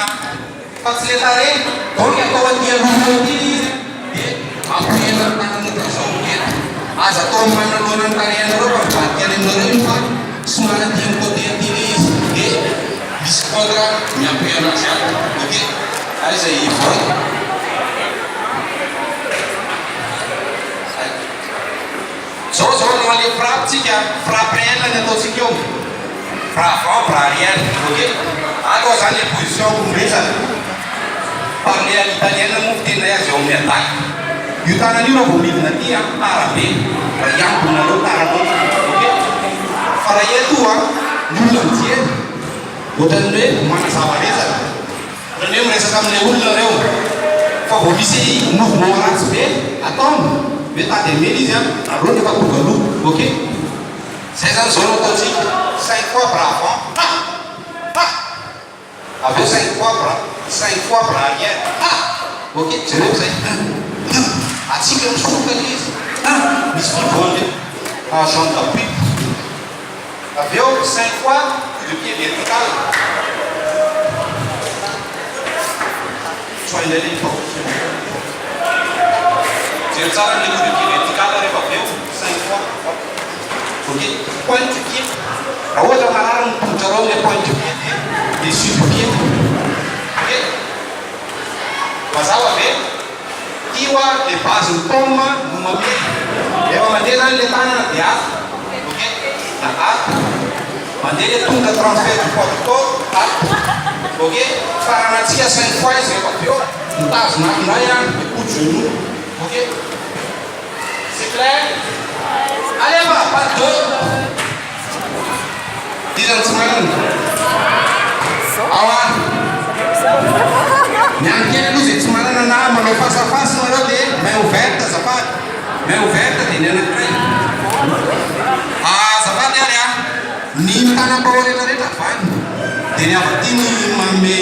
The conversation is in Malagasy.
pratika fa tsy le tare donc atao atia roty izy dia ampela tananao zao eto aza atao manaloana ny tarehanareo fa mivadika any aminareo fa somary aty amin'ny côté aty izy dia misy cadre miampela azy ato ok ay zay vote zao no ale frappetsika frappe réelle ny ataotsika eo bras avant bras arrière ok aloha zany le position kombesana parle à l'italienne moa fitena azy eo amin'ny attaque io tanany io raha vao midina aty arabe raha iampona aleo tarano ok fa raha eto ny olona mijery ohatrany hoe manazava resaka ohatrany hoe miresaka amin'ilay olona reo fa vao misy mouvement ratsy be ataony me tady amely izy aloha nefa tonga aloha ok zay zany zao no ataotsika 5 fois bras avant aveo 5 fois bras arrière ok jereo zay atsika misokana izy misy vivonde agent d'appui aveo 5 fois coup de pied vertical soindelit jery tsara le coup de pied vertical rehefa aveo 5 fois ok point du pied raha ohatra marary ny tongotrareo le point du pied dia dessus du pied ok mazava ave io le base ny pomme no mamely efa mandeha zany le tanana dia ato ok na ato mandeha le tonga transfert du poids du corps ato ok faranatsika 5 fois izy rehefa aveo mitazona akindray a de coup de genou ok c'est clair allez va pas deux dizany tsy manana awa miankely aloha zay tsy manana na manao fasafasy nareo dia main ouverte azafady main ouverte dia ny anankiray azafady ary ny mitanam-bao rehetrarehetra vany dia ny avaty ny manome